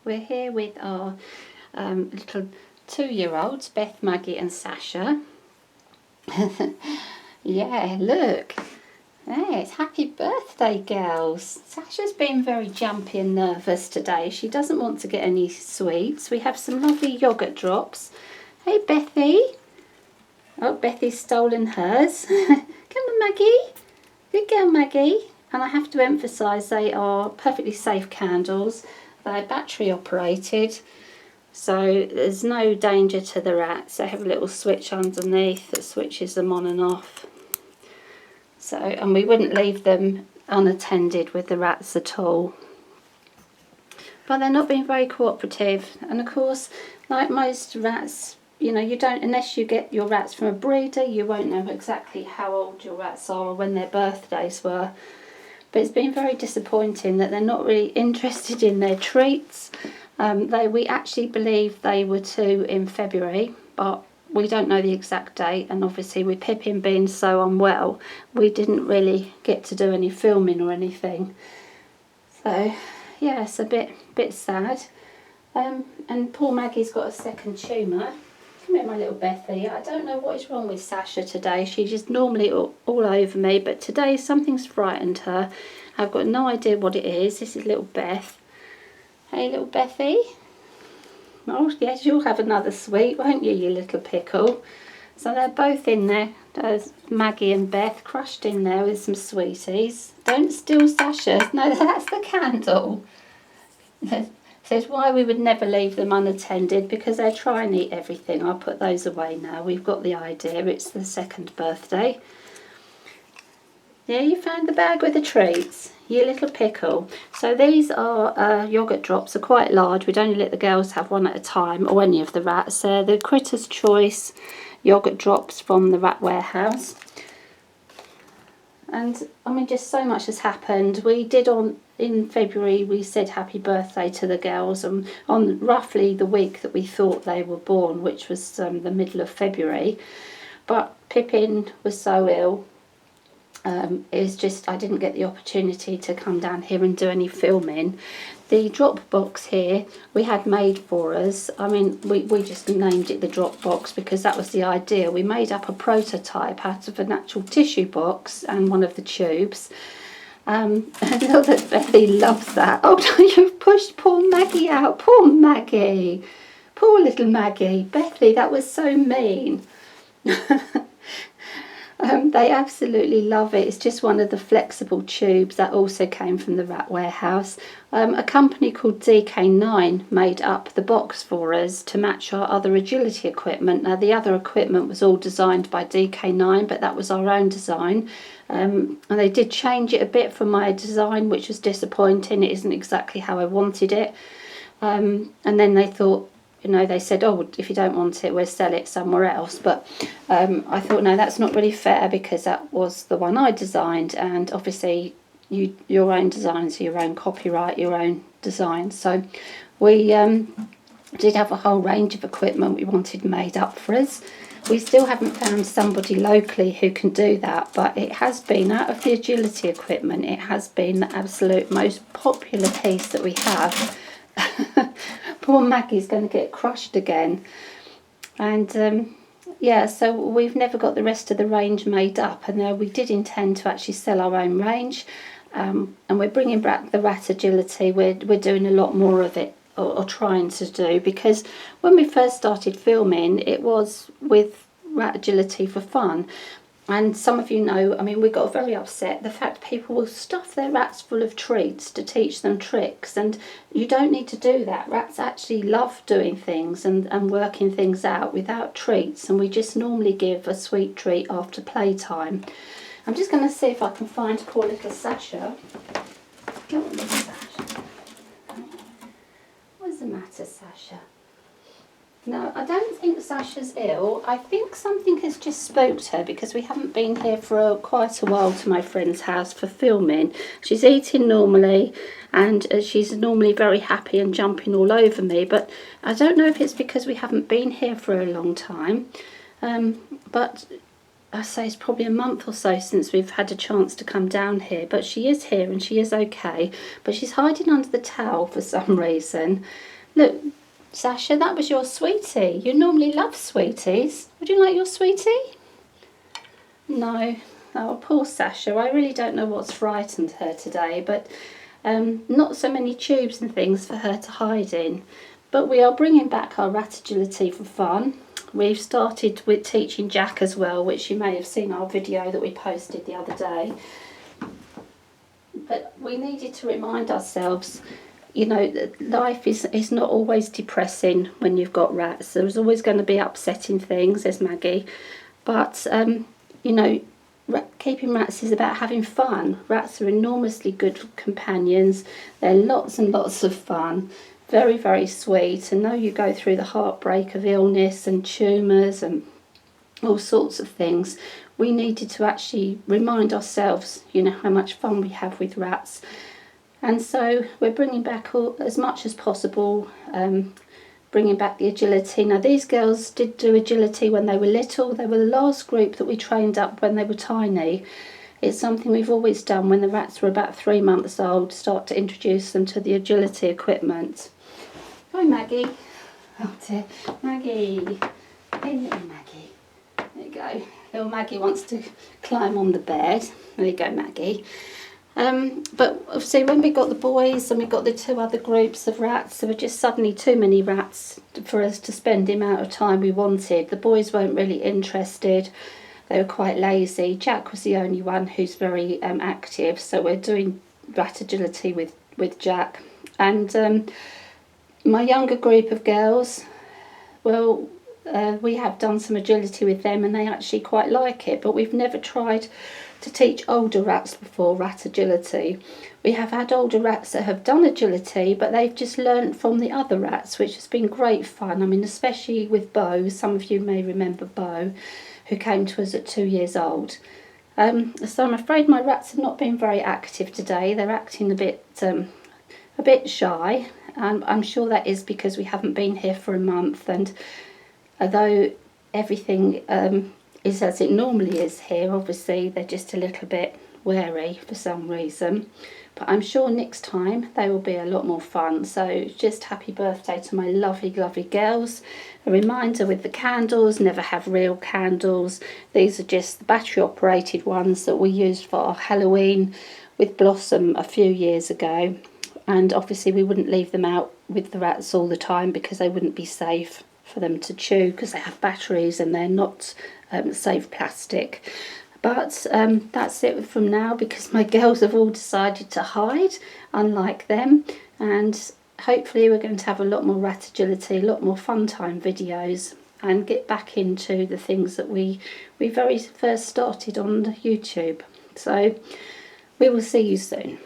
We're here with our little 2-year-olds, Beth, Maggie and Sasha. Yeah, look. Hey, it's happy birthday, girls. Sasha's been very jumpy and nervous today. She doesn't want to get any sweets. We have some lovely yoghurt drops. Hey, Bethy. Oh, Bethy's stolen hers. Come on, Maggie. Good girl, Maggie. And I have to emphasise they are perfectly safe candles. They're battery operated, so there's no danger to the rats. They have a little switch underneath that switches them on and off. So, and we wouldn't leave them unattended with the rats at all. But they're not being very cooperative. And of course, like most rats, you know, you don't, unless you get your rats from a breeder, you won't know exactly how old your rats are or when their birthdays were. But it's been very disappointing that they're not really interested in their treats. We actually believe they were 2 in February, but we don't know the exact date. And obviously with Pippin being so unwell, we didn't really get to do any filming or anything. So yeah, it's a bit sad. And poor Maggie's got a second tumour. Come here, my little Bethy. I don't know what is wrong with Sasha today. She's just normally all over me, but today something's frightened her. I've got no idea what it is. This is little Beth. Hey, little Bethy. Oh, yes, you'll have another sweet, won't you, you little pickle? So they're both in there. There's Maggie and Beth crushed in there with some sweeties. Don't steal Sasha's. No, that's the candle. Says why we would never leave them unattended, because they try and eat everything. I'll put those away now. We've got the idea. It's the second birthday. Yeah, you found the bag with the treats. You little pickle. So these are yoghurt drops. Are quite large. We'd only let the girls have one at a time, or any of the rats. They're the Critter's Choice yoghurt drops from the Rat Warehouse. And I mean, just so much has happened. We did in February, we said happy birthday to the girls, and on roughly the week that we thought they were born, which was the middle of February. But Pippin was so ill. It's just I didn't get the opportunity to come down here and do any filming. The drop box here we had made for us. I mean, we just named it the drop box because that was the idea. We made up a prototype out of an actual tissue box and one of the tubes. I know that Bethy loves that. Oh no, you've pushed poor Maggie out. Poor Maggie. Poor little Maggie. Bethy, that was so mean. They absolutely love it. It's just one of the flexible tubes that also came from the Rat Warehouse. A company called DK9 made up the box for us to match our other agility equipment. Now the other equipment was all designed by DK9, but that was our own design. And they did change it a bit from my design, which was disappointing. It isn't exactly how I wanted it. And then they thought, you know, they said, oh, if you don't want it, we'll sell it somewhere else. But I thought, no, that's not really fair, because that was the one I designed. And obviously, your own designs are your own copyright, your own design. So we did have a whole range of equipment we wanted made up for us. We still haven't found somebody locally who can do that, but it has been, out of the agility equipment, it has been the absolute most popular piece that we have. Poor Maggie's going to get crushed again. And yeah, so we've never got the rest of the range made up, and we did intend to actually sell our own range. And we're bringing back the rat agility. We're doing a lot more of it, or trying to do, because when we first started filming, it was with rat agility for fun. And some of you know, I mean, we got very upset the fact people will stuff their rats full of treats to teach them tricks, and you don't need to do that. Rats actually love doing things and working things out without treats, and we just normally give a sweet treat after playtime. I'm just going to see if I can find poor little Sasha. Come on, little Sasha. What's the matter, Sasha? No, I don't think Sasha's ill. I think something has just spooked her, because we haven't been here for quite a while to my friend's house for filming. She's eating normally, and she's normally very happy and jumping all over me, but I don't know if it's because we haven't been here for a long time. But I say it's probably a month or so since we've had a chance to come down here, but she is here and she is okay, but she's hiding under the towel for some reason. Look, Sasha, that was your sweetie. You normally love sweeties. Would you like your sweetie? No. Oh, poor Sasha. I really don't know what's frightened her today, but not so many tubes and things for her to hide in. But we are bringing back our rat agility for fun. We've started with teaching Jack as well, which you may have seen our video that we posted the other day. But we needed to remind ourselves, you know, that life is not always depressing when you've got rats. There's always going to be upsetting things, there's Maggie. But, you know, keeping rats is about having fun. Rats are enormously good companions. They're lots and lots of fun. Very, very sweet. And though you go through the heartbreak of illness and tumours and all sorts of things, we needed to actually remind ourselves, you know, how much fun we have with rats. And so we're bringing back as much as possible, bringing back the agility. Now, these girls did do agility when they were little. They were the last group that we trained up when they were tiny. It's something we've always done when the rats were about 3 months old, start to introduce them to the agility equipment. Hi, Maggie. Oh dear. Maggie. Hey, little Maggie. There you go. Little Maggie wants to climb on the bed. There you go, Maggie. But obviously when we got the boys and we got the 2 other groups of rats, there were just suddenly too many rats for us to spend the amount of time we wanted. The boys weren't really interested. They were quite lazy. Jack was the only one who's very active, so we're doing rat agility with Jack. And my younger group of girls, well, we have done some agility with them and they actually quite like it, but we've never tried to teach older rats before rat agility. We have had older rats that have done agility, but they've just learnt from the other rats, which has been great fun. I mean, especially with Bo. Some of you may remember Bo, who came to us at 2 years old. So I'm afraid my rats have not been very active today. They're acting a bit shy. I'm sure that is because we haven't been here for a month, and although everything is as it normally is here, obviously they're just a little bit wary for some reason. But I'm sure next time they will be a lot more fun. So just happy birthday to my lovely, lovely girls. A reminder with the candles, never have real candles. These are just the battery operated ones that we used for our Halloween with Blossom a few years ago. And obviously we wouldn't leave them out with the rats all the time because they wouldn't be safe for them to chew because they have batteries and they're not safe plastic. But that's it from now because my girls have all decided to hide, unlike them. And hopefully we're going to have a lot more rat agility, a lot more fun time videos and get back into the things that we very first started on YouTube. So we will see you soon.